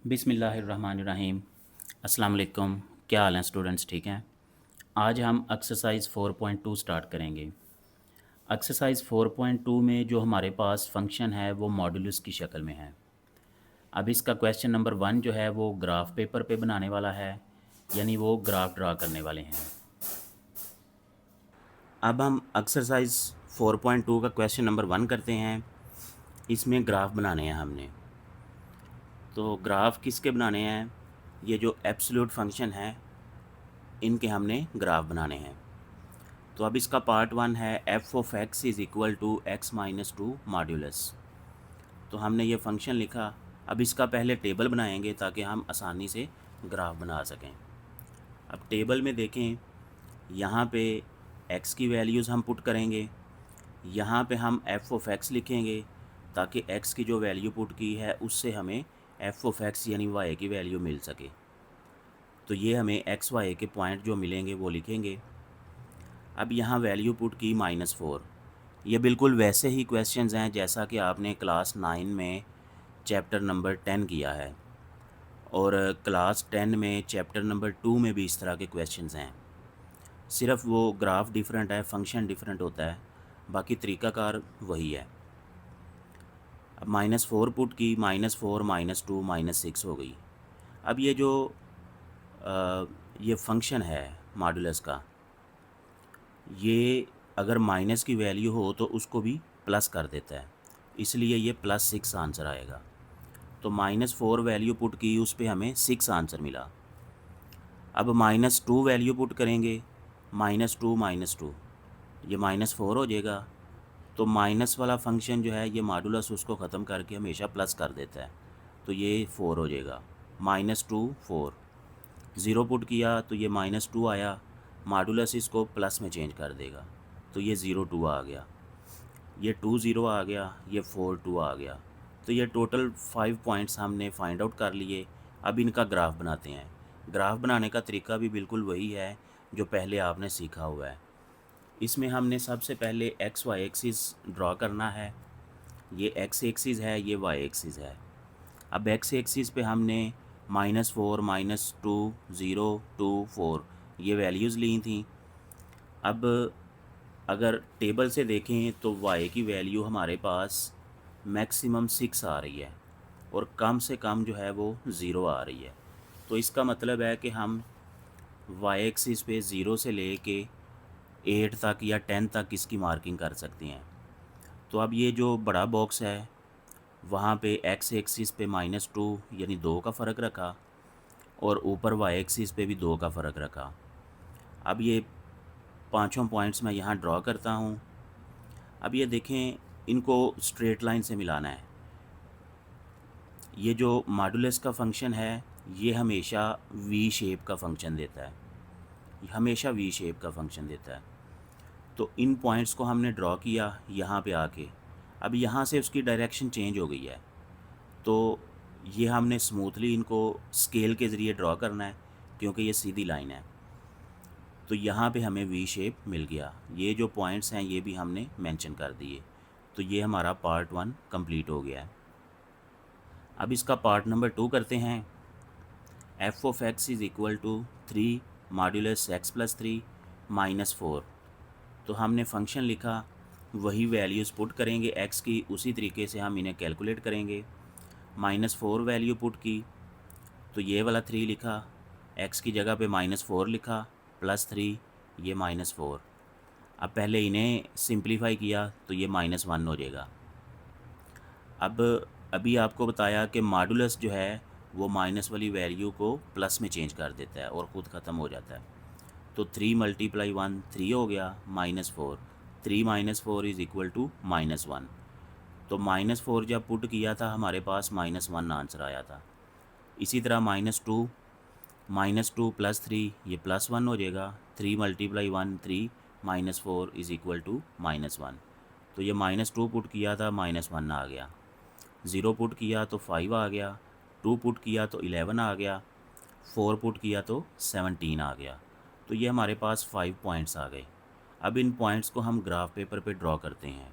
बिस्मिल्लाहिर्रहमानिर्रहीम। अस्सलाम वालेकुम। क्या हाल हैं स्टूडेंट्स, ठीक हैं? आज हम एक्सरसाइज 4.2 स्टार्ट करेंगे। एक्सरसाइज 4.2 में जो हमारे पास फंक्शन है वो मॉडुलस की शक्ल में है। अब इसका क्वेश्चन नंबर 1 जो है वो ग्राफ पेपर पे बनाने वाला है, यानी वो ग्राफ ड्रा करने वाले हैं। अब हम एक्सरसाइज 4.2 का क्वेश्चन नंबर 1 करते हैं। इसमें ग्राफ बनाने हैं हमने। तो ग्राफ किसके बनाने हैं? ये जो एब्सोल्यूट फंक्शन है इनके हमने ग्राफ बनाने हैं। तो अब इसका पार्ट 1 है F of x is equal to X minus two modulus. तो हमने ये फंक्शन लिखा। अब इसका पहले टेबल बनाएंगे ताकि हम आसानी से ग्राफ बना सकें। अब टेबल में देखें, यहाँ पे एक्स की वैल्यूज़ हम पुट करेंगे, यहाँ पे हम एफ ऑफ एक्स लिखेंगे ताकि एक्स की जो वैल्यू पुट की है उससे हमें एफ ऑफ एक्स यानी वाई की वैल्यू मिल सके। तो ये हमें एक्स वाई के पॉइंट जो मिलेंगे वो लिखेंगे। अब यहाँ वैल्यू पुट की -4। ये बिल्कुल वैसे ही क्वेश्चंस हैं जैसा कि आपने क्लास 9 में चैप्टर नंबर 10 किया है, और क्लास 10 में चैप्टर नंबर 2 में भी इस तरह के क्वेश्चंस हैं। सिर्फ वो ग्राफ डिफरेंट है, फंक्शन डिफरेंट होता है, बाकी तरीक़ाकार वही है। अब -4 पुट की, -4 -2 -6 हो गई। अब ये जो ये फंक्शन है मॉडुलस का, ये अगर माइनस की वैल्यू हो तो उसको भी प्लस कर देता है, इसलिए ये +6 आंसर आएगा। तो -4 वैल्यू पुट की, उस पे हमें 6 आंसर मिला। अब -2 वैल्यू पुट करेंगे, -2 -2 ये -4 हो जाएगा। तो माइनस वाला फंक्शन जो है ये मॉडुलस उसको ख़त्म करके हमेशा प्लस कर देता है, तो ये 4 हो जाएगा। -2 4 ज़ीरो पुट किया तो ये -2 आया, मॉडुलस इसको प्लस में चेंज कर देगा, तो ये 0 2 आ गया, ये 2 0 आ गया, ये 4 2 आ गया। तो ये टोटल 5 पॉइंट्स हमने फाइंड आउट कर लिए। अब इनका ग्राफ बनाते हैं। ग्राफ बनाने का तरीका भी बिल्कुल वही है जो पहले आपने सीखा हुआ है। इसमें हमने सबसे पहले एक्स वाई एक्सिस ड्रॉ करना है। ये एक्स एक्सिस है, ये वाई एक्सिस है। अब एक्स एक्सिस पे हमने -4 -2 0 2 4 ये वैल्यूज़ ली थी। अब अगर टेबल से देखें तो वाई की वैल्यू हमारे पास मैक्सिमम 6 आ रही है और कम से कम जो है वो 0 आ रही है। तो इसका मतलब है कि हम वाई एक्सिस पे 0 से ले के 8 तक या 10 तक इसकी मार्किंग कर सकते हैं। तो अब ये जो बड़ा बॉक्स है वहाँ पे एक्स एक्सिस पे -2 यानी 2 का फ़र्क रखा, और ऊपर वाई एक्सिस पे भी 2 का फ़र्क रखा। अब ये पांचों पॉइंट्स मैं यहाँ ड्रॉ करता हूँ। अब ये देखें, इनको स्ट्रेट लाइन से मिलाना है। ये जो मॉडुलस का फंक्शन है ये हमेशा वी शेप का फंक्शन देता है, ये हमेशा वी शेप का फंक्शन देता है। तो इन पॉइंट्स को हमने ड्रॉ किया यहाँ पे आके। अब यहाँ से उसकी डायरेक्शन चेंज हो गई है, तो ये हमने स्मूथली इनको स्केल के ज़रिए ड्रॉ करना है क्योंकि ये सीधी लाइन है। तो यहाँ पे हमें वी शेप मिल गया। ये जो पॉइंट्स हैं ये भी हमने मेंशन कर दिए। तो ये हमारा पार्ट 1 कंप्लीट हो गया है। अब इसका पार्ट नंबर 2 करते हैं। F of x is equal to 3 modulus x + 3 -4। तो हमने फंक्शन लिखा, वही वैल्यूज़ पुट करेंगे x की, उसी तरीके से हम इन्हें कैलकुलेट करेंगे। -4 वैल्यू पुट की तो ये वाला 3 लिखा, x की जगह पे -4 लिखा, +3 ये -4। अब पहले इन्हें सिंप्लीफाई किया तो ये -1 हो जाएगा। अब अभी आपको बताया कि मॉडुलस जो है वो माइनस वाली वैल्यू को प्लस में चेंज कर देता है और ख़ुद ख़त्म हो जाता है। तो 3 × 1 3 हो गया, -4 3 -4 इज़ इक्वल टू -1। तो -4 जब पुट किया था हमारे पास -1 आंसर आया था। इसी तरह -2 + 3 ये +1 हो जाएगा। 3 × 1 3 -4 इज़ इक्वल टू -1। तो ये -2 पुट किया था, -1 आ गया। 0 पुट किया तो 5 आ गया, 2 पुट किया तो 11 आ गया, 4 पुट किया तो 17 आ गया। तो ये हमारे पास 5 पॉइंट्स आ गए। अब इन पॉइंट्स को हम ग्राफ पेपर पे ड्रॉ करते हैं।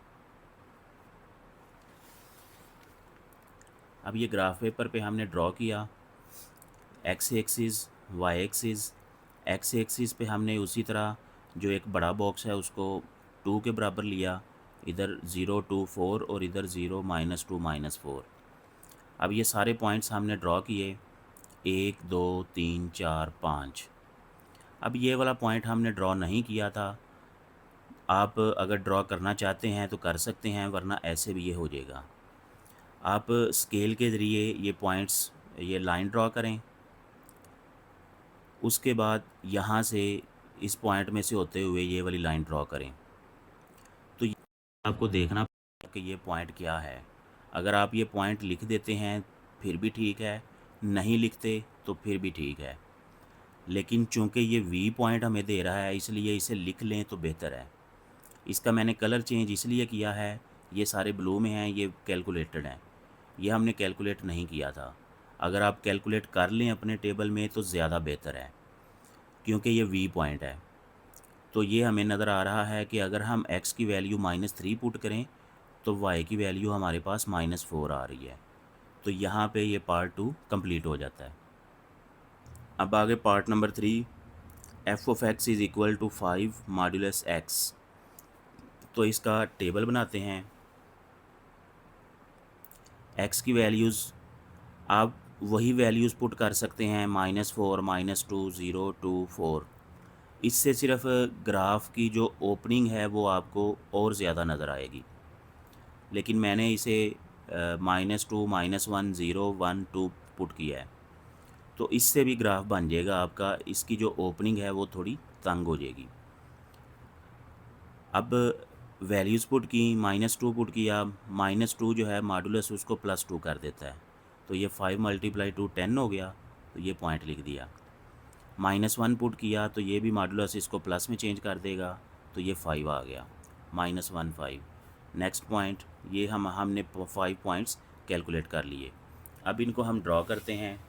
अब ये ग्राफ पेपर पे हमने ड्रॉ किया। X axis, Y axis. X axis पे हमने उसी तरह जो एक बड़ा बॉक्स है उसको 2 के बराबर लिया, इधर 0 2 4 और इधर 0 -2 -4। अब ये सारे पॉइंट्स हमने ड्रॉ किए, 1 2 3 4 5। अब ये वाला पॉइंट हमने ड्रॉ नहीं किया था, आप अगर ड्रॉ करना चाहते हैं तो कर सकते हैं, वरना ऐसे भी ये हो जाएगा। आप स्केल के ज़रिए ये पॉइंट्स, ये लाइन ड्रॉ करें, उसके बाद यहाँ से इस पॉइंट में से होते हुए ये वाली लाइन ड्रॉ करें। तो ये आपको देखना पड़ेगा कि ये पॉइंट क्या है। अगर आप ये पॉइंट लिख देते हैं फिर भी ठीक है, नहीं लिखते तो फिर भी ठीक है, लेकिन चूंकि ये वी पॉइंट हमें दे रहा है इसलिए इसे लिख लें तो बेहतर है। इसका मैंने कलर चेंज इसलिए किया है, ये सारे ब्लू में हैं, ये कैलकुलेटेड हैं, ये हमने कैलकुलेट नहीं किया था। अगर आप कैलकुलेट कर लें अपने टेबल में तो ज़्यादा बेहतर है, क्योंकि ये वी पॉइंट है। तो ये हमें नज़र आ रहा है कि अगर हम x की वैल्यू -3 पुट करें तो y की वैल्यू हमारे पास -4 आ रही है। तो यहाँ पे ये पार्ट 2 कंप्लीट हो जाता है। अब आगे part number 3, f of x is equal to 5 modulus x। तो इसका टेबल बनाते हैं। x की वैल्यूज़ आप वही वैल्यूज़ पुट कर सकते हैं, -4 -2 0 2 4। इससे सिर्फ ग्राफ की जो ओपनिंग है वो आपको और ज़्यादा नज़र आएगी, लेकिन मैंने इसे -2 -1 0 1 2 पुट किया है, तो इससे भी ग्राफ बन जाएगा आपका। इसकी जो ओपनिंग है वो थोड़ी तंग हो जाएगी। अब वैल्यूज़ पुट की, -2 पुट किया, -2 जो है मॉडुलस उसको +2 कर देता है, तो ये 5 × 2 10 हो गया, तो ये पॉइंट लिख दिया। -1 पुट किया तो ये भी मॉडुलस इसको प्लस में चेंज कर देगा, तो ये 5 आ गया, -1 5। नेक्स्ट पॉइंट, ये हमने 5 पॉइंट्स कैलकुलेट कर लिए। अब इनको हम ड्रॉ करते हैं।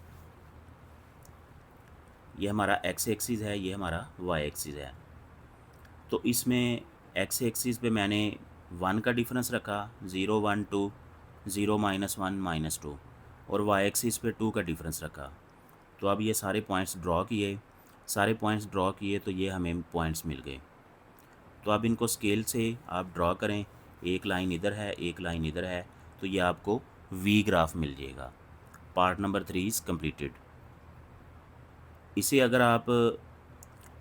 ये हमारा x एक्सिस है, ये हमारा y एक्सिस है। तो इसमें x एक्सिस पे मैंने 1 का डिफरेंस रखा, 0 1 2 0 -1 -2, और y एक्सिस पे 2 का डिफरेंस रखा। तो अब ये सारे पॉइंट्स ड्रॉ किए, सारे पॉइंट्स ड्रॉ किए तो ये हमें पॉइंट्स मिल गए। तो अब इनको स्केल से आप ड्रॉ करें, एक लाइन इधर है, एक लाइन इधर है, तो ये आपको वी ग्राफ मिल जाएगा। Part number 3 is completed. इसे अगर आप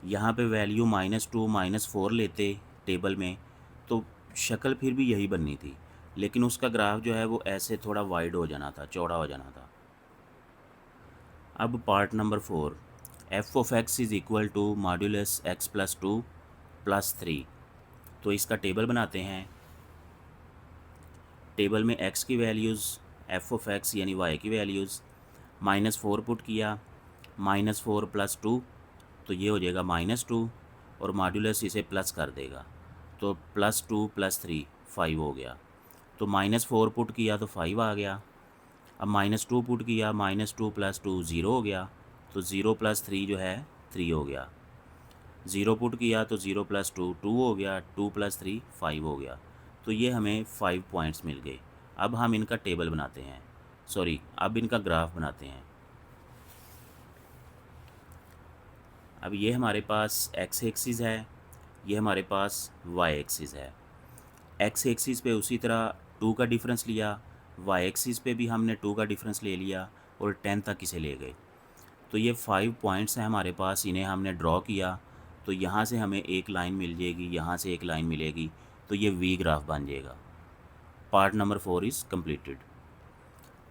यहाँ पे वैल्यू -2 -4 लेते टेबल में तो शक्ल फिर भी यही बननी थी, लेकिन उसका ग्राफ जो है वो ऐसे थोड़ा वाइड हो जाना था, चौड़ा हो जाना था। अब part number 4, f of x is equal to modulus x + 2 + 3। तो इसका टेबल बनाते हैं। टेबल में x की वैल्यूज़, f ऑफ x यानी y की वैल्यूज़, -4 पुट किया, -4 + 2, तो ये हो जाएगा -2, और मॉड्यूलस इसे प्लस कर देगा, तो +2 + 3 5 हो गया। तो -4 पुट किया तो 5 आ गया। अब -2 पुट किया, -2 + 2 0 हो गया, तो 0 + 3 जो है 3 हो गया। 0 पुट किया तो 0 + 2 2 हो गया, 2 + 3 5 हो गया। तो ये हमें 5 पॉइंट्स मिल गए। अब हम इनका टेबल बनाते हैं, सॉरी अब इनका ग्राफ बनाते हैं। अब ये हमारे पास x एक्सिस है, ये हमारे पास y एक्सिस है। x एक्सिस पे उसी तरह 2 का डिफरेंस लिया, y एक्सिस पे भी हमने 2 का डिफरेंस ले लिया और 10 तक इसे ले गए। तो ये 5 पॉइंट्स हैं हमारे पास, इन्हें हमने ड्रॉ किया, तो यहाँ से हमें एक लाइन मिल जाएगी, यहाँ से एक लाइन मिलेगी, तो ये वी ग्राफ बन जाएगा। Part number 4 is completed.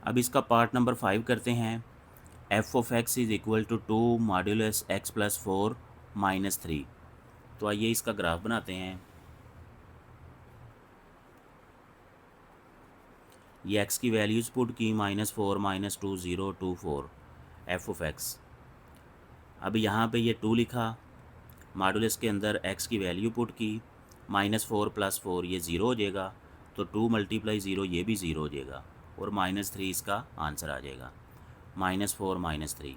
अब इसका पार्ट नंबर 5 करते हैं। f of x is equal to 2 modulus x + 4 - 3। तो आइए इसका ग्राफ बनाते हैं। ये x की वैल्यूज़ पुट की, -4 -2 0 2 4, f ऑफ x। अब यहाँ पे ये 2 लिखा, मॉडुलस के अंदर x की वैल्यू पुट की, -4 + 4 ये 0 हो जाएगा, तो 2 × 0 ये भी 0 हो जाएगा, और -3 इसका आंसर आ जाएगा, -4 -3।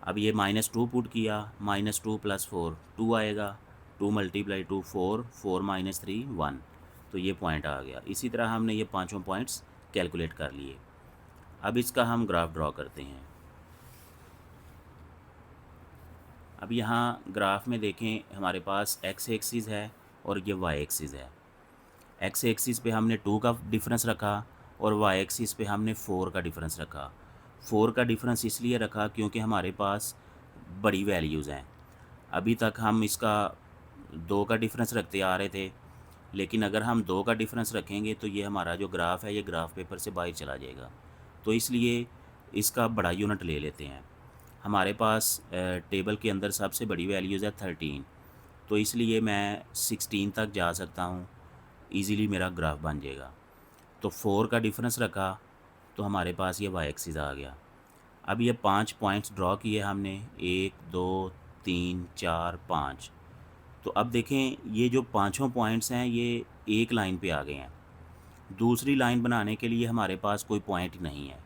अब ये -2 पुट किया, -2 + 4 2 आएगा, 2 × 2 4 4 -3 1, तो ये पॉइंट आ गया। इसी तरह हमने ये पांचों पॉइंट्स कैलकुलेट कर लिए। अब इसका हम ग्राफ ड्रॉ करते हैं। अब यहाँ ग्राफ में देखें, हमारे पास एक्स एक्सिस है और ये वाई एक्सिस है। एक्स एक्सिस पे हमने 2 का डिफरेंस रखा और वाई एक्सिस पे हमने 4 का डिफरेंस रखा। 4 का डिफरेंस इसलिए रखा क्योंकि हमारे पास बड़ी वैल्यूज़ हैं। अभी तक हम इसका 2 का डिफरेंस रखते आ रहे थे, लेकिन अगर हम 2 का डिफरेंस रखेंगे तो ये हमारा जो ग्राफ है ये ग्राफ पेपर से बाहर चला जाएगा। तो इसलिए इसका बड़ा यूनिट ले लेते हैं। हमारे पास टेबल के अंदर सबसे बड़ी वैल्यूज़ है 13, तो इसलिए मैं 16 तक जा सकता हूँ, इजीली मेरा ग्राफ बन जाएगा। तो 4 का डिफरेंस रखा तो हमारे पास ये वाई एक्सिस आ गया। अब ये 5 पॉइंट्स ड्रॉ किए हमने, 1 2 3 4 5। तो अब देखें ये जो पाँचों पॉइंट्स हैं ये एक लाइन पे आ गए हैं। दूसरी लाइन बनाने के लिए हमारे पास कोई पॉइंट नहीं है,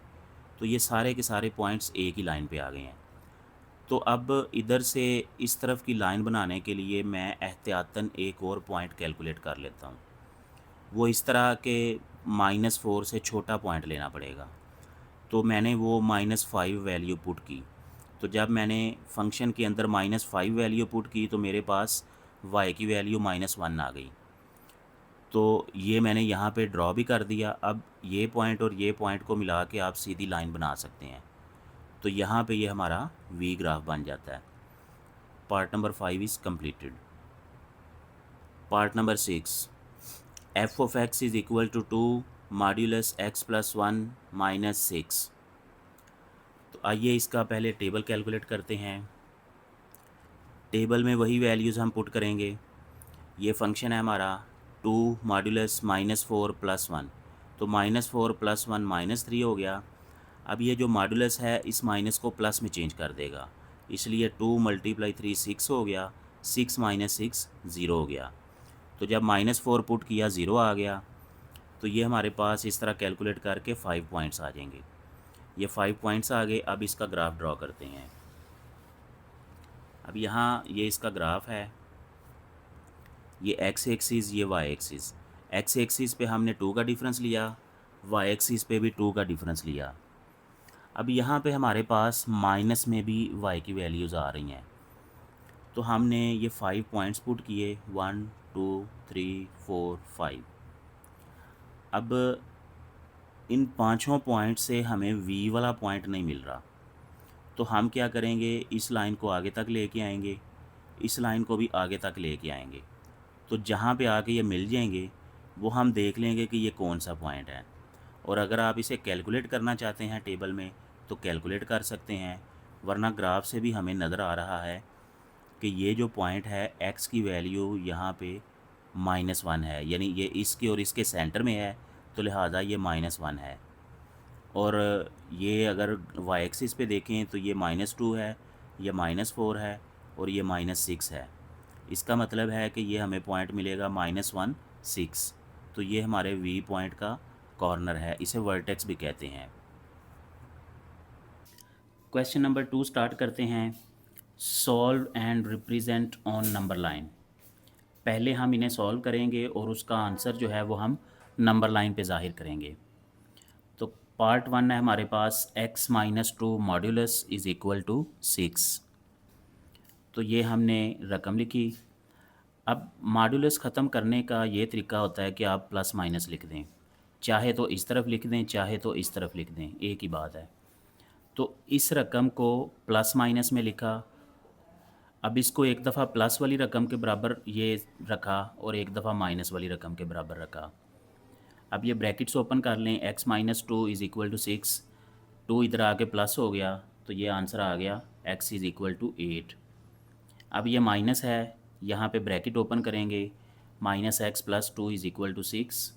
तो ये सारे के सारे पॉइंट्स एक ही लाइन पे आ गए हैं। तो अब इधर से इस तरफ की लाइन बनाने के लिए मैं एहतियातन एक और पॉइंट कैलकुलेट कर लेता हूँ। वो इस तरह के -4 से छोटा पॉइंट लेना पड़ेगा। तो मैंने वो -5 वैल्यू पुट की। तो जब मैंने फंक्शन के अंदर -5 वैल्यू पुट की तो मेरे पास y की वैल्यू -1 आ गई। तो ये मैंने यहाँ पे ड्रॉ भी कर दिया। अब ये पॉइंट और ये पॉइंट को मिला के आप सीधी लाइन बना सकते हैं। तो यहाँ पे ये हमारा वी ग्राफ बन जाता है। Part number 5 is completed. Part number 6, f of x is equal to 2 modulus x plus 1 minus 6। तो आइए इसका पहले टेबल कैलकुलेट करते हैं। टेबल में वही वैल्यूज़ हम पुट करेंगे। ये फंक्शन है हमारा 2 मॉड्यूलस -4 प्लस 1, तो -4 प्लस 1 -3 हो गया। अब ये जो मॉड्यूलस है इस माइनस को प्लस में चेंज कर देगा, इसलिए 2 × 3 6 हो गया, 6 - 6 ज़ीरो हो गया। तो जब -4 पुट किया ज़ीरो आ गया। तो ये हमारे पास इस तरह कैलकुलेट करके 5 पॉइंट्स आ जाएंगे। ये 5 पॉइंट्स आ गए। अब इसका ग्राफ ड्रॉ करते हैं। अब यहाँ ये इसका ग्राफ है, ये एक्स एक्सिस, ये वाई एक्सिस। एक्स एक्सिस पे हमने 2 का डिफरेंस लिया, वाई एक्सिस पे भी 2 का डिफरेंस लिया। अब यहाँ पे हमारे पास माइनस में भी वाई की वैल्यूज़ आ रही हैं। तो हमने ये 5 पॉइंट्स पुट किए, 1 2 3 4 5। अब इन पांचों पॉइंट से हमें वी वाला पॉइंट नहीं मिल रहा, तो हम क्या करेंगे, इस लाइन को आगे तक लेके आएंगे, इस लाइन को भी आगे तक लेके आएंगे। तो जहाँ पे आके ये मिल जाएंगे वो हम देख लेंगे कि ये कौन सा पॉइंट है। और अगर आप इसे कैलकुलेट करना चाहते हैं टेबल में तो कैलकुलेट कर सकते हैं, वरना ग्राफ से भी हमें नज़र आ रहा है कि ये जो पॉइंट है एक्स की वैल्यू यहाँ पे -1 है, यानी ये इसके और इसके सेंटर में है, तो लिहाजा ये -1 है। और ये अगर वाई एक्सिस पे देखें तो ये -2 है, ये -4 है और ये -6 है। इसका मतलब है कि ये हमें पॉइंट मिलेगा -1 6। तो ये हमारे वी पॉइंट का कॉर्नर है, इसे वर्टेक्स भी कहते हैं। क्वेश्चन नंबर 2 स्टार्ट करते हैं। Solve and represent on number line. पहले हम इन्हें सॉल्व करेंगे और उसका आंसर जो है वो हम नंबर लाइन पे ज़ाहिर करेंगे। तो पार्ट 1 है हमारे पास x - 2 modulus is equal to 6। तो ये हमने रकम लिखी। अब मॉड्यूलस ख़त्म करने का ये तरीका होता है कि आप प्लस माइनस लिख दें, चाहे तो इस तरफ लिख दें चाहे तो इस तरफ लिख दें, एक ही बात है। तो इस रकम को प्लस माइनस में लिखा। अब इसको एक दफ़ा प्लस वाली रकम के बराबर ये रखा और एक दफ़ा माइनस वाली रकम के बराबर रखा। अब ये ब्रैकेट्स ओपन कर लें, x - 2 इज़ इक्वल टू 6। 2 इधर आके प्लस हो गया तो ये आंसर आ गया x इज़ इक्वल टू 8। अब ये माइनस है, यहाँ पे ब्रैकेट ओपन करेंगे, -x + 2 इज़ इक्वल टू 6।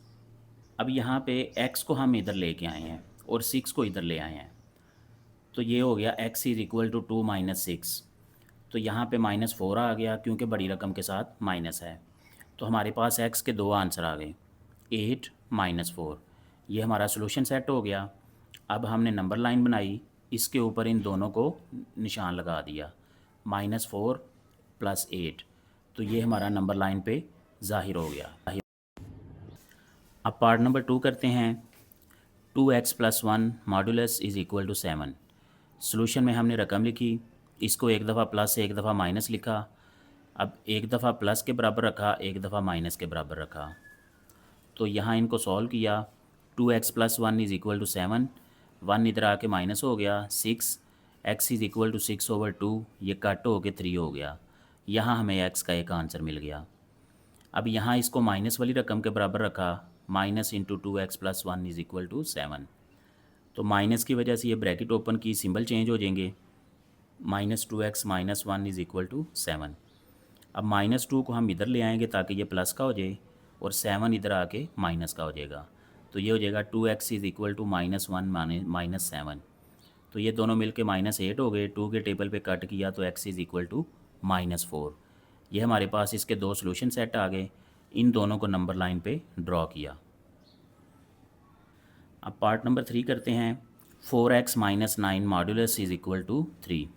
अब यहाँ पे x को हम इधर लेके आए हैं और 6 को इधर ले आए हैं, तो ये हो गया x इज़ इक्वल टू 2 - 6। तो यहाँ पे -4 आ गया क्योंकि बड़ी रकम के साथ माइनस है। तो हमारे पास x के दो आंसर आ गए, 8 - 4। ये हमारा सॉल्यूशन सेट हो गया। अब हमने नंबर लाइन बनाई, इसके ऊपर इन दोनों को निशान लगा दिया, -4 + 8। तो ये हमारा नंबर लाइन पे ज़ाहिर हो गया। अब पार्ट नंबर 2 करते हैं। 2x + 1 modulus is equal to 7। Solution में हमने रकम लिखी, इसको एक दफ़ा प्लस एक दफ़ा माइनस लिखा। अब एक दफ़ा प्लस के बराबर रखा, एक दफ़ा माइनस के बराबर रखा। तो यहाँ इनको सॉल्व किया। 2x+1 इज़ इक्वल टू 7, 1 इधर आके माइनस हो गया 6, x इज़ इक्वल टू 6/2, ये कट हो के 3 हो गया। यहाँ हमें x का एक आंसर मिल गया। अब यहाँ इसको माइनस वाली रकम के बराबर रखा, -(2x+1 इज़ इक्वल टू 7). तो माइनस की वजह से ये ब्रैकेट ओपन की, सिंबल चेंज हो जाएंगे, -2x-1 इज़ इक्वल टू 7। अब -2 को हम इधर ले आएंगे ताकि ये प्लस का हो जाए, और 7 इधर आके माइनस का हो जाएगा। तो ये हो जाएगा 2x इज़ इक्वल टू -1 -7। तो ये दोनों मिलके -8 हो गए। 2 के टेबल पे कट किया तो x इज़ इक्वल टू -4। ये हमारे पास इसके दो सॉल्यूशन सेट आ गए। इन दोनों को नंबर लाइन पे ड्रॉ किया। अब पार्ट नंबर 3 करते हैं। 4x - 9 modulus is equal to 3।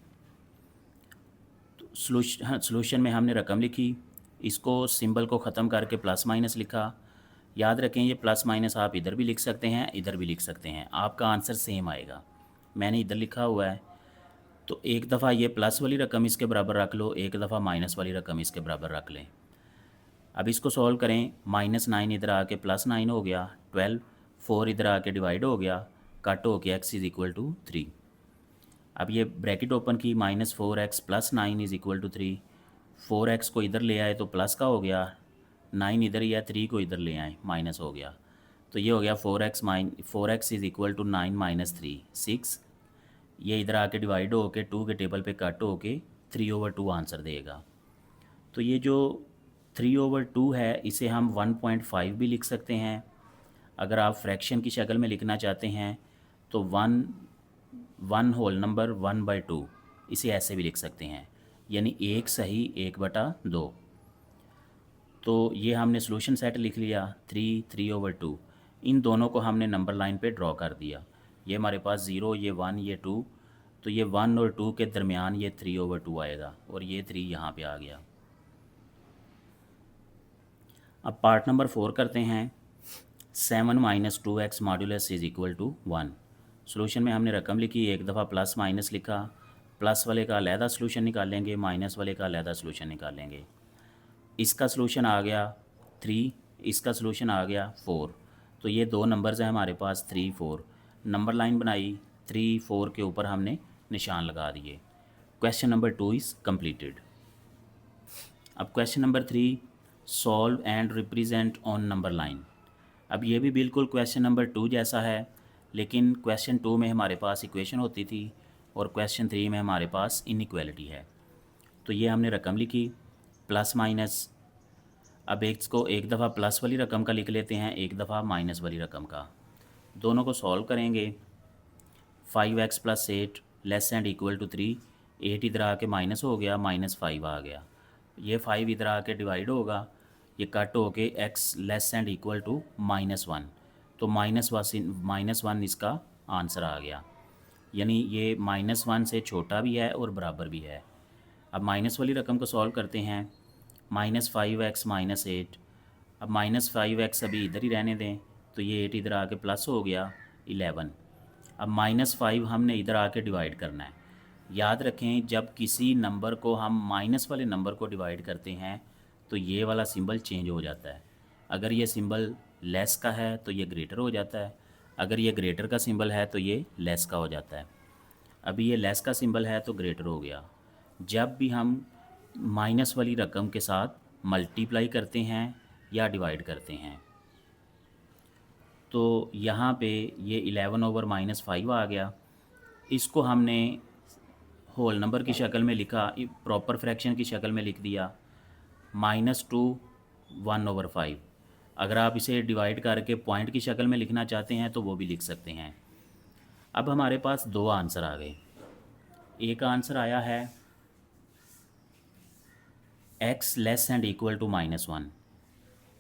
Solution में हमने रकम लिखी, इसको सिंबल को ख़त्म करके प्लस माइनस लिखा। याद रखें ये प्लस माइनस आप इधर भी लिख सकते हैं, इधर भी लिख सकते हैं, आपका आंसर सेम आएगा। मैंने इधर लिखा हुआ है, तो एक दफ़ा ये प्लस वाली रकम इसके बराबर रख लो, एक दफ़ा माइनस वाली रकम इसके बराबर रख लें। अब इसको सॉल्व करें। -9 इधर आके +9 हो गया, 12, 4 इधर आके डिवाइड हो गया, कट हो के x इज़ इक्वल टू 3। अब ये ब्रैकेट ओपन की, -4x + 9 is equal to 3। 4x को इधर ले आए तो प्लस का हो गया, 9 इधर ही है, 3 को इधर ले आए माइनस हो गया। तो ये हो गया 4x इज़ इक्वल टू 9 - 3 6। ये इधर आके डिवाइड हो के 2 के टेबल पे कट हो के 3/2 आंसर देगा। तो ये जो 3/2 है इसे हम 1.5 भी लिख सकते हैं। अगर आप फ्रैक्शन की शक्ल में लिखना चाहते हैं तो 1 होल नंबर 1/2, इसे ऐसे भी लिख सकते हैं, यानी 1 सही 1/2। तो ये हमने सॉल्यूशन सेट लिख लिया, 3/2। इन दोनों को हमने नंबर लाइन पे ड्रॉ कर दिया। ये हमारे पास 0, ये 1, ये 2, तो ये 1 और 2 के दरमियान ये 3/2 आएगा, और ये 3 यहाँ पे आ गया। अब पार्ट नंबर 4 करते हैं। 7 - 2x modulus is equal to 1। Solution में हमने रकम लिखी, एक दफ़ा प्लस माइनस लिखा। प्लस वाले का अलहदा सॉल्यूशन निकालेंगे, माइनस वाले का अलहदा सॉल्यूशन निकालेंगे। इसका सॉल्यूशन आ गया 3, इसका सॉल्यूशन आ गया 4। तो ये दो नंबर्स हैं हमारे पास 3, 4। नंबर लाइन बनाई, 3, 4 के ऊपर हमने निशान लगा दिए। Question number 2 is completed. अब question number 3, solve and represent on number line. अब ये भी बिल्कुल क्वेश्चन नंबर 2 जैसा है, लेकिन क्वेश्चन 2 में हमारे पास इक्वेशन होती थी और क्वेश्चन 3 में हमारे पास इनइक्वालिटी है। तो ये हमने रकम लिखी, प्लस माइनस। अब इसको एक दफ़ा प्लस वाली रकम का लिख लेते हैं, एक दफ़ा माइनस वाली रकम का। दोनों को सॉल्व करेंगे। 5x + 8 less and equal to 3। 8 इधर आके माइनस हो गया, -5 आ गया। ये 5 इधर आके डिवाइड होगा, ये कट हो के x less and equal to -1। तो -1 इसका आंसर आ गया, यानी ये -1 से छोटा भी है और बराबर भी है। अब माइनस वाली रकम को सॉल्व करते हैं। -5x - 8। अब -5x अभी इधर ही रहने दें, तो ये 8 इधर आके प्लस हो गया 11। अब -5 हमने इधर आके डिवाइड करना है। याद रखें जब किसी नंबर को हम माइनस वाले नंबर को डिवाइड करते हैं तो ये वाला सिंबल चेंज हो जाता है। अगर ये सिंबल लेस का है तो ये ग्रेटर हो जाता है, अगर ये ग्रेटर का सिंबल है तो ये लेस का हो जाता है। अभी ये लेस का सिंबल है तो ग्रेटर हो गया। जब भी हम माइनस वाली रकम के साथ मल्टीप्लाई करते हैं या डिवाइड करते हैं, तो यहाँ पे ये 11/-5 आ गया। इसको हमने होल नंबर की शक्ल में लिखा, प्रॉपर फ्रैक्शन की शक्ल में लिख दिया, -2 1/5। अगर आप इसे डिवाइड करके पॉइंट की शक्ल में लिखना चाहते हैं तो वो भी लिख सकते हैं। अब हमारे पास दो आंसर आ गए। एक आंसर आया है x less and equal to -1।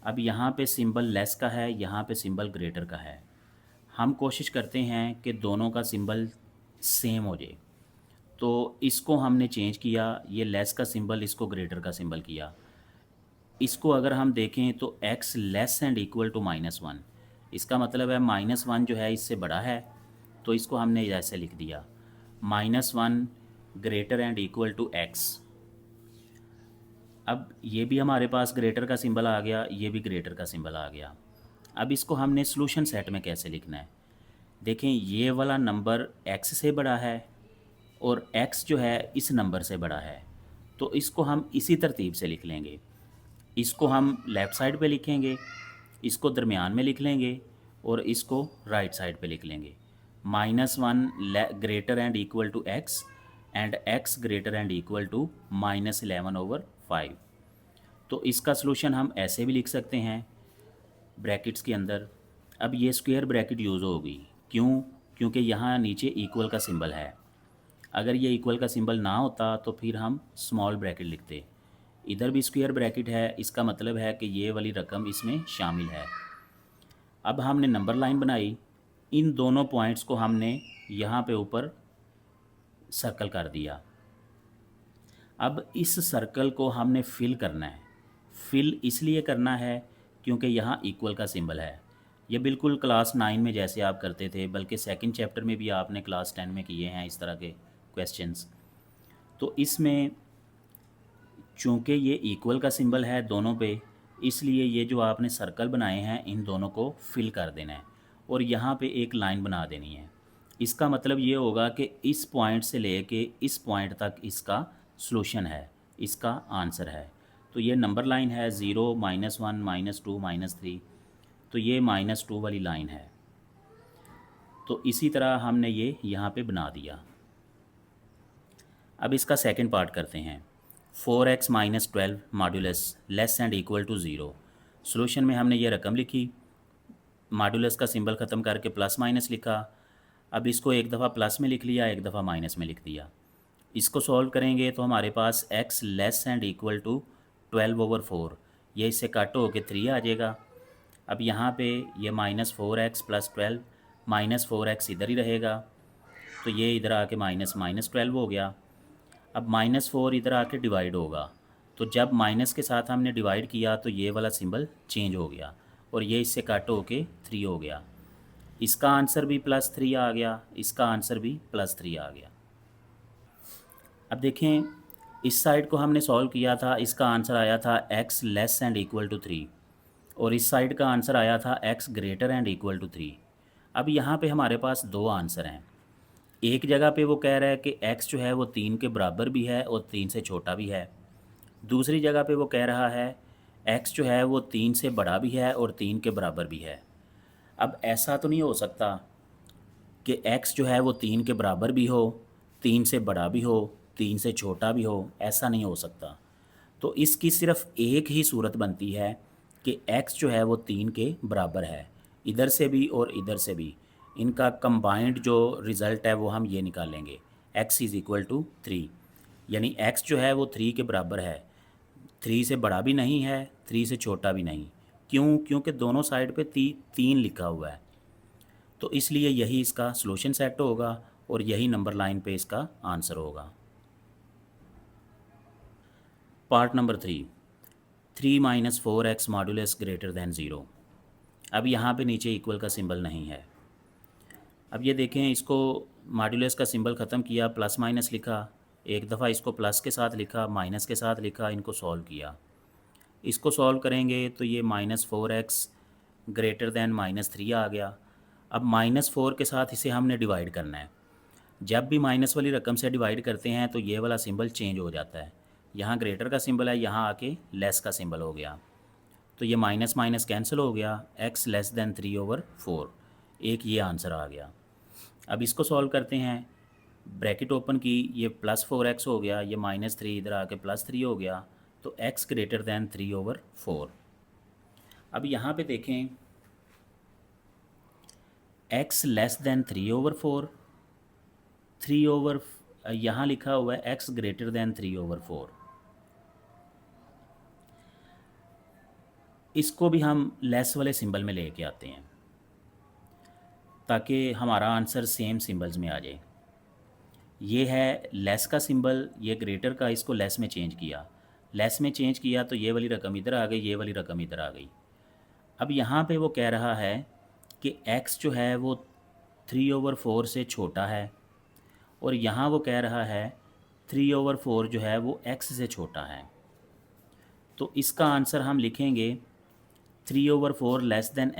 अब यहाँ पे सिंबल लेस का है, यहाँ पे सिंबल ग्रेटर का है। हम कोशिश करते हैं कि दोनों का सिंबल सेम हो जाए, तो इसको हमने चेंज किया, ये लेस का सिंबल इसको ग्रेटर का सिंबल किया। इसको अगर हम देखें तो x less and equal to -1, इसका मतलब है -1 जो है इससे बड़ा है, तो इसको हमने ऐसे लिख दिया। -1 greater and equal to x. अब ये भी हमारे पास ग्रेटर का सिंबल आ गया, ये भी ग्रेटर का सिंबल आ गया। अब इसको हमने सॉल्यूशन सेट में कैसे लिखना है? देखें, ये वाला नंबर x से बड़ा है और x जो है इस नंबर से बड़ा है, तो इसको हम इसी तरतीब से लिख लेंगे। इसको हम लेफ़्ट साइड पे लिखेंगे, इसको दरमियान में लिख लेंगे और इसको राइट साइड पे लिख लेंगे। -1 greater and equal to x and x greater and equal to -11/5। तो इसका सलूशन हम ऐसे भी लिख सकते हैं ब्रैकेट्स के अंदर। अब ये स्क्वायर ब्रैकेट यूज़ होगी, क्यों? क्योंकि यहाँ नीचे इक्वल का सिंबल है। अगर ये इक्वल का सिंबल ना होता तो फिर हम स्मॉल ब्रैकेट लिखते। इधर भी स्क्वायर ब्रैकेट है, इसका मतलब है कि ये वाली रकम इसमें शामिल है। अब हमने नंबर लाइन बनाई, इन दोनों पॉइंट्स को हमने यहाँ पे ऊपर सर्कल कर दिया। अब इस सर्कल को हमने फिल करना है। फिल इसलिए करना है क्योंकि यहाँ इक्वल का सिंबल है। ये बिल्कुल क्लास 9 में जैसे आप करते थे, बल्कि सेकंड चैप्टर में भी आपने क्लास 10 में किए हैं इस तरह के क्वेश्चंस। तो इसमें चूँकि ये इक्वल का सिंबल है दोनों पे, इसलिए ये जो आपने सर्कल बनाए हैं इन दोनों को फिल कर देना है और यहाँ पे एक लाइन बना देनी है। इसका मतलब ये होगा कि इस पॉइंट से लेके इस पॉइंट तक इसका सॉल्यूशन है, इसका आंसर है। तो ये नंबर लाइन है 0, -1, -2, -3, तो ये -2 वाली लाइन है। तो इसी तरह हमने ये यहाँ पे बना दिया। अब इसका सेकंड पार्ट करते हैं। 4x - 12 modulus less and equal to 0। Solution में हमने ये रकम लिखी, मॉड्यूलस का सिंबल ख़त्म करके प्लस माइनस लिखा। अब इसको एक दफ़ा प्लस में लिख लिया, एक दफ़ा माइनस में लिख दिया। इसको सॉल्व करेंगे तो हमारे पास x less and equal to 12/4, ये इससे कट हो के 3 आ जाएगा। अब यहाँ पे ये -4x + 12, -4x इधर ही रहेगा, तो ये इधर आके -12 हो गया। अब -4 इधर आके डिवाइड होगा, तो जब माइनस के साथ हमने डिवाइड किया तो ये वाला सिंबल चेंज हो गया और ये इससे कट हो के 3 हो गया। इसका आंसर भी +3 आ गया, इसका आंसर भी +3 आ गया। अब देखें, इस साइड को हमने सॉल्व किया था, इसका आंसर आया था x less and equal to 3 और इस साइड का आंसर आया था x greater and equal to 3। अब यहाँ पे हमारे पास दो आंसर हैं। एक जगह पे वो कह रहा है कि x जो है वो 3 के बराबर भी है और 3 से छोटा भी है। दूसरी जगह पे वो कह रहा है x जो है वो 3 से बड़ा भी है और 3 के बराबर भी है। अब ऐसा तो नहीं हो सकता कि x जो है वो 3 के बराबर भी हो, 3 से बड़ा भी हो, 3 से छोटा भी हो, ऐसा नहीं हो सकता। तो इसकी सिर्फ़ एक ही सूरत बनती है कि x जो है वो 3 के बराबर है, इधर से भी और इधर से भी। इनका कंबाइंड जो रिज़ल्ट है वो हम ये निकालेंगे, x = 3, यानी x जो है वो 3 के बराबर है, 3 से बड़ा भी नहीं है, 3 से छोटा भी नहीं। क्यों? क्योंकि दोनों साइड पे 3 लिखा हुआ है, तो इसलिए यही इसका सॉल्यूशन सेट होगा और यही नंबर लाइन पे इसका आंसर होगा। Part number 3, 3 - 4x modulus greater than 0। अब यहाँ पे नीचे इक्वल का सिंबल नहीं है। अब ये देखें, इसको मॉड्यूलस का सिंबल ख़त्म किया, प्लस माइनस लिखा, एक दफ़ा इसको प्लस के साथ लिखा, माइनस के साथ लिखा, इनको सॉल्व किया। इसको सॉल्व करेंगे तो ये -4x ग्रेटर दैन -3 आ गया। अब -4 के साथ इसे हमने डिवाइड करना है। जब भी माइनस वाली रकम से डिवाइड करते हैं तो ये वाला सिंबल चेंज हो जाता है। यहाँ ग्रेटर का सिंबल है, यहाँ आके लेस का सिंबल हो गया, तो ये माइनस माइनस कैंसिल हो गया, x लेस दैन 3/4, एक ये आंसर आ गया। अब इसको सॉल्व करते हैं, ब्रैकेट ओपन की, ये +4x हो गया, ये -3 इधर आके +3 हो गया, तो x ग्रेटर दैन 3/4। अब यहाँ पे देखें, x लेस दैन 3/4, 3 यहाँ लिखा हुआ है x ग्रेटर दैन 3/4। इसको भी हम लेस वाले सिंबल में लेके आते हैं ताकि हमारा आंसर सेम सिंबल्स में आ जाए। ये है लेस का सिंबल, ये ग्रेटर का, इसको लेस में चेंज किया। लेस में चेंज किया तो ये वाली रकम इधर आ गई, ये वाली रकम इधर आ गई। अब यहाँ पे वो कह रहा है कि x जो है वो 3/4 से छोटा है और यहाँ वो कह रहा है 3/4 जो है वो x से छोटा है। तो इसका आंसर हम लिखेंगे 3/4 less than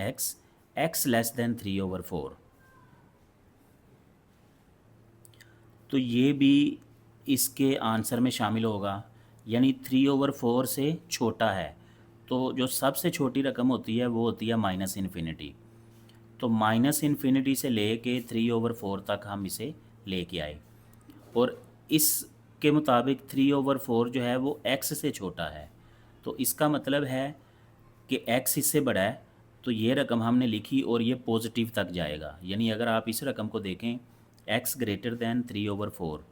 x less than 3/4। तो ये भी इसके आंसर में शामिल होगा, यानी 3/4 से छोटा है। तो जो सबसे छोटी रकम होती है वो होती है माइनस इन्फिनिटी। तो माइनस इन्फिनिटी से ले के 3/4 तक हम इसे लेके आए, और इसके मुताबिक 3/4 जो है वो x से छोटा है। तो इसका मतलब है कि x इससे बड़ा है, तो ये रकम हमने लिखी और ये पॉजिटिव तक जाएगा। यानी अगर आप इस रकम को देखें x ग्रेटर दैन 3/4,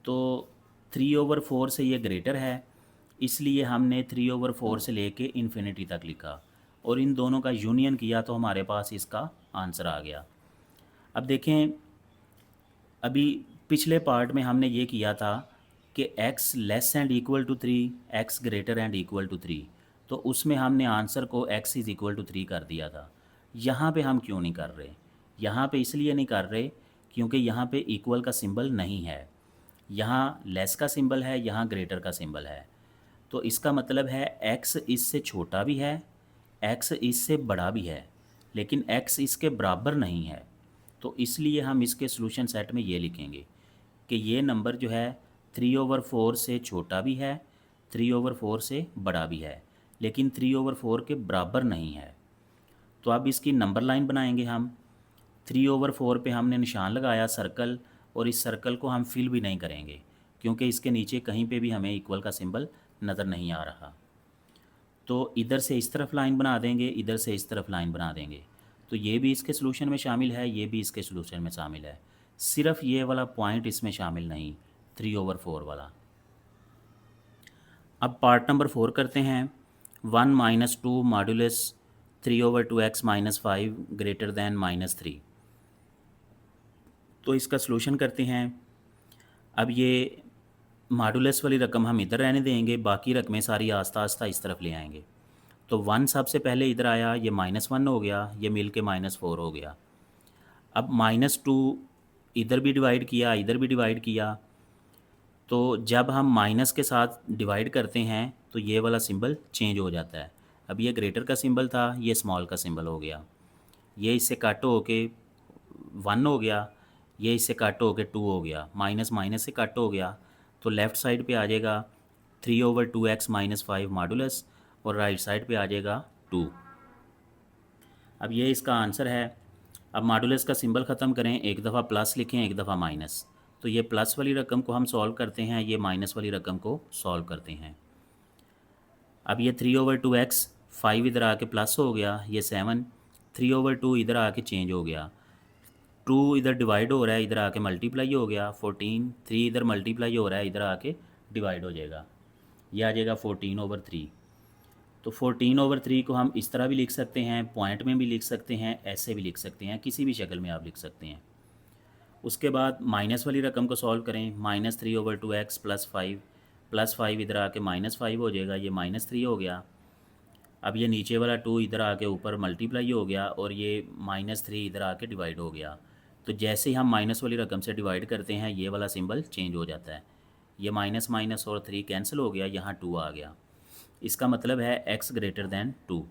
तो 3/4 से ये ग्रेटर है, इसलिए हमने 3/4 से लेके इन्फिनिटी तक लिखा और इन दोनों का यूनियन किया तो हमारे पास इसका आंसर आ गया। अब देखें, अभी पिछले पार्ट में हमने ये किया था कि x less and equal to 3, x greater and equal to 3, तो उसमें हमने आंसर को x इज़ इक्वल टू 3 कर दिया था। यहाँ पे हम क्यों नहीं कर रहे? यहाँ पे इसलिए नहीं कर रहे क्योंकि यहाँ पे इक्वल का सिंबल नहीं है, यहाँ लेस का सिंबल है, यहाँ ग्रेटर का सिंबल है। तो इसका मतलब है x इससे छोटा भी है, x इससे बड़ा भी है, लेकिन x इसके बराबर नहीं है। तो इसलिए हम इसके सॉल्यूशन सेट में ये लिखेंगे कि ये नंबर जो है 3/4 से छोटा भी है, 3/4 से बड़ा भी है, लेकिन 3/4 के बराबर नहीं है। तो अब इसकी नंबर लाइन बनाएंगे हम। 3/4 पे हमने निशान लगाया सर्कल, और इस सर्कल को हम फिल भी नहीं करेंगे क्योंकि इसके नीचे कहीं पे भी हमें इक्वल का सिंबल नज़र नहीं आ रहा। तो इधर से इस तरफ लाइन बना देंगे, इधर से इस तरफ लाइन बना देंगे। तो ये भी इसके सॉल्यूशन में शामिल है, ये भी इसके सॉल्यूशन में शामिल है, सिर्फ ये वाला पॉइंट इसमें शामिल नहीं, 3/4 वाला। अब पार्ट नंबर 4 करते हैं। 1 - 2 मॉड्यूलस 3/2x - 5 ग्रेटर दैन -3। तो इसका सॉल्यूशन करते हैं। अब ये मॉड्यूलस वाली रकम हम इधर रहने देंगे, बाकी रकमें सारी आस्ता आस्ता इस तरफ ले आएंगे। तो 1 सबसे पहले इधर आया, ये -1 हो गया, ये मिल के -4 हो गया। अब -2 इधर भी डिवाइड किया, इधर भी डिवाइड किया। तो जब हम माइनस के साथ डिवाइड करते हैं तो ये वाला सिंबल चेंज हो जाता है। अब ये ग्रेटर का सिंबल था, ये स्मॉल का सिंबल हो गया। ये इससे कट हो के 1 हो गया, ये इससे कट हो के 2 हो गया, माइनस माइनस से कट हो गया। तो लेफ़्ट साइड पे आ जाएगा 3/2x - 5 मॉडुलस, और राइट साइड पे आ जाएगा 2। अब ये इसका आंसर है। अब मॉडुलस का सिंबल ख़त्म करें, एक दफ़ा प्लस लिखें, एक दफ़ा माइनस। तो ये प्लस वाली रकम को हम सॉल्व करते हैं, ये माइनस वाली रकम को सॉल्व करते हैं। अब ये 3/2x 5 इधर आके प्लस हो गया, ये 7, 3/2 इधर आके चेंज हो गया, 2 इधर डिवाइड हो रहा है, इधर आके मल्टीप्लाई हो गया, 14, 3 इधर मल्टीप्लाई हो रहा है, इधर आके डिवाइड हो जाएगा, यह आ जाएगा 14/3। तो 14/3 को हम इस तरह भी लिख सकते हैं, पॉइंट में भी लिख सकते हैं, ऐसे भी लिख सकते हैं, किसी भी शक्ल में आप लिख सकते हैं। उसके बाद माइनस वाली रकम को सॉल्व करें, -3/2x + 5 इधर आके -5 हो जाएगा, ये -3 हो गया। अब ये नीचे वाला 2 इधर आके ऊपर मल्टीप्लाई हो गया, और ये -3 इधर आके डिवाइड हो गया। तो जैसे ही हम माइनस वाली रकम से डिवाइड करते हैं ये वाला सिंबल चेंज हो जाता है, ये माइनस माइनस और 3 कैंसिल हो गया, यहाँ 2 आ गया। इसका मतलब है x ग्रेटर दैन 2।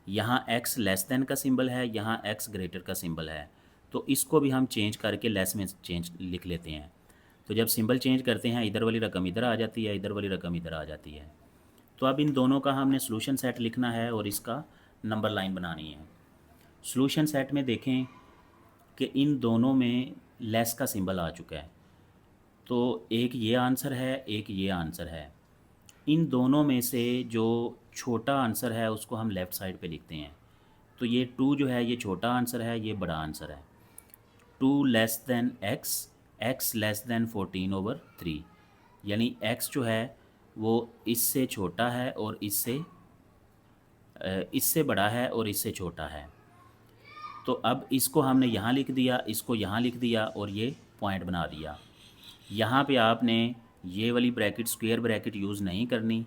यहाँ x लेस दैन का सिंबल है, यहाँ x ग्रेटर का सिंबल है। तो इसको भी हम चेंज करके लेस में चेंज लिख लेते हैं। तो जब सिंबल चेंज करते हैं इधर वाली रकम इधर आ जाती है, इधर वाली रकम इधर आ जाती है। तो अब इन दोनों का हमने सॉल्यूशन सेट लिखना है और इसका नंबर लाइन बनानी है। सॉल्यूशन सेट में देखें कि इन दोनों में लेस का सिंबल आ चुका है, तो एक ये आंसर है, एक ये आंसर है। इन दोनों में से जो छोटा आंसर है उसको हम लेफ़्ट साइड पे लिखते हैं। तो ये 2 जो है ये छोटा आंसर है, ये बड़ा आंसर है। 2 less than x less than 14/3, यानी x जो है वो इससे छोटा है और इससे बड़ा है और इससे छोटा है। तो अब इसको हमने यहाँ लिख दिया, इसको यहाँ लिख दिया और ये पॉइंट बना दिया। यहाँ पे आपने ये वाली ब्रैकेट स्क्वायर ब्रैकेट यूज़ नहीं करनी,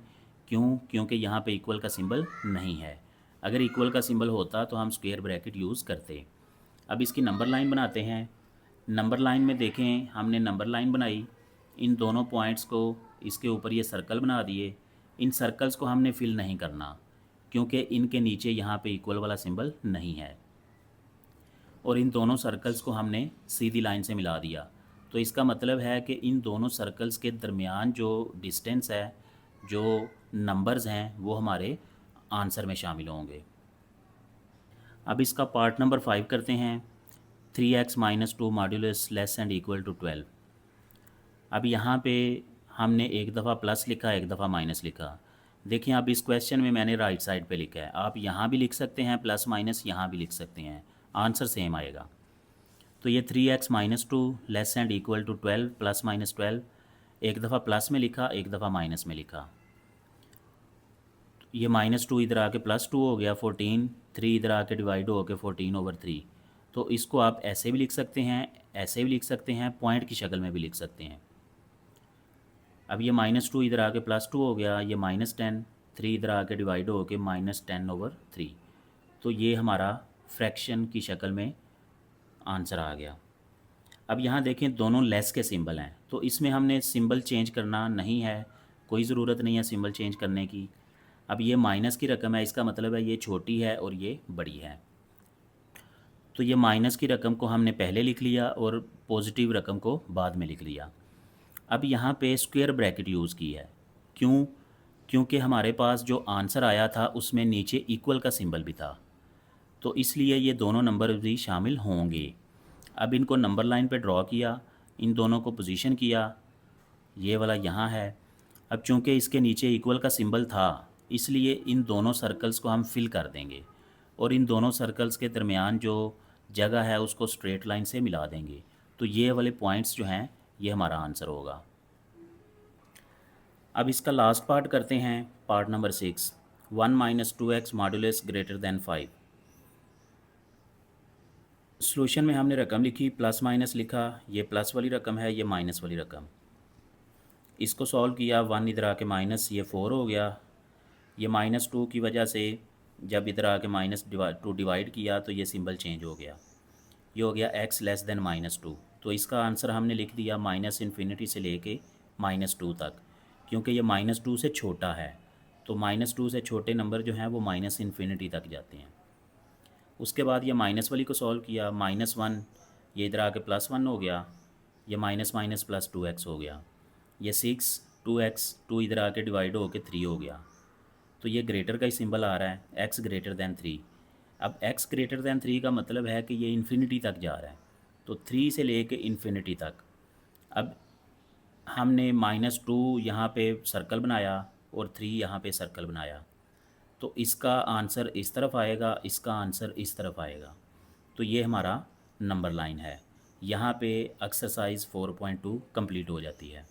क्यों? क्योंकि यहाँ पे इक्वल का सिंबल नहीं है। अगर इक्वल का सिंबल होता तो हम स्क्वायर ब्रैकेट यूज़ करते। अब इसकी नंबर लाइन बनाते हैं। नंबर लाइन में देखें, हमने नंबर लाइन बनाई, इन दोनों पॉइंट्स को इसके ऊपर ये सर्कल बना दिए। इन सर्कल्स को हमने फिल नहीं करना क्योंकि इनके नीचे यहाँ पे इक्वल वाला सिंबल नहीं है, और इन दोनों सर्कल्स को हमने सीधी लाइन से मिला दिया। तो इसका मतलब है कि इन दोनों सर्कल्स के दरमियान जो डिस्टेंस है, जो नंबर्स हैं, वो हमारे आंसर में शामिल होंगे। अब इसका पार्ट नंबर 5 करते हैं। 3x minus 2 modulus less and equal to 12। अब यहाँ पे हमने एक दफ़ा प्लस लिखा, एक दफ़ा माइनस लिखा। देखिए अब इस क्वेश्चन में मैंने राइट साइड पे लिखा है, आप यहाँ भी लिख सकते हैं प्लस माइनस, यहाँ भी लिख सकते हैं, आंसर सेम आएगा। तो ये 3x minus 2 less and equal to 12 plus minus 12, एक दफ़ा प्लस में लिखा, एक दफ़ा माइनस में लिखा। ये -2 इधर आके +2 हो गया 14, 3 इधर आके डिवाइड हो के 14/3। तो इसको आप ऐसे भी लिख सकते हैं, ऐसे भी लिख सकते हैं, पॉइंट की शक्ल में भी लिख सकते हैं। अब ये -2 इधर आके +2 हो गया, ये -10, 3 इधर आके डिवाइड हो के -10/3। तो ये हमारा फ्रैक्शन की शक्ल में आंसर आ गया। अब यहाँ देखें दोनों लेस के सिंबल हैं, तो इसमें हमने सिंबल चेंज करना नहीं है, कोई ज़रूरत नहीं है सिंबल चेंज करने की। अब ये माइनस की रकम है, इसका मतलब है ये छोटी है और ये बड़ी है। तो ये माइनस की रकम को हमने पहले लिख लिया और पॉजिटिव रकम को बाद में लिख लिया। अब यहाँ पे स्क्वायर ब्रैकेट यूज़ की है, क्यों? क्योंकि हमारे पास जो आंसर आया था उसमें नीचे इक्वल का सिंबल भी था, तो इसलिए ये दोनों नंबर भी शामिल होंगे। अब इनको नंबर लाइन पे ड्रॉ किया, इन दोनों को पोजीशन किया, ये वाला यहाँ है। अब चूँकि इसके नीचे इक्वल का सिंबल था, इसलिए इन दोनों सर्कल्स को हम फिल कर देंगे और इन दोनों सर्कल्स के दरमियान जो जगह है उसको स्ट्रेट लाइन से मिला देंगे। तो ये वाले पॉइंट्स जो हैं ये हमारा आंसर होगा। अब इसका लास्ट पार्ट करते हैं, part number 6। 1 minus 2x modulus greater than 5। Solution में हमने रकम लिखी, प्लस माइनस लिखा, ये प्लस वाली रकम है, ये माइनस वाली रकम। इसको सॉल्व किया, 1 इधर आके माइनस, ये 4 हो गया। ये -2 की वजह से जब इधर आके -2 डिवाइड किया तो ये सिंबल चेंज हो गया, ये हो गया x लेस दैन -2। तो इसका आंसर हमने लिख दिया -∞ से लेके -2 तक, क्योंकि ये -2 से छोटा है। तो -2 से छोटे नंबर जो हैं वो -∞ तक जाते हैं। उसके बाद ये माइनस वाली को सॉल्व किया, -1, ये इधर आके +1 हो गया, ये माइनस माइनस प्लस 2x हो गया, ये 6, 2x, 2 इधर आके डिवाइड हो के 3 हो गया। तो ये ग्रेटर का ही सिंबल आ रहा है, x ग्रेटर दैन 3। अब x ग्रेटर दैन 3 का मतलब है कि ये इन्फिनिटी तक जा रहा है, तो 3 से लेके इन्फिनिटी तक। अब हमने -2 यहाँ पे सर्कल बनाया और 3 यहाँ पे सर्कल बनाया, तो इसका आंसर इस तरफ आएगा, इसका आंसर इस तरफ आएगा। तो ये हमारा नंबर लाइन है। यहाँ पे एक्सरसाइज 4.2 कंप्लीट हो जाती है।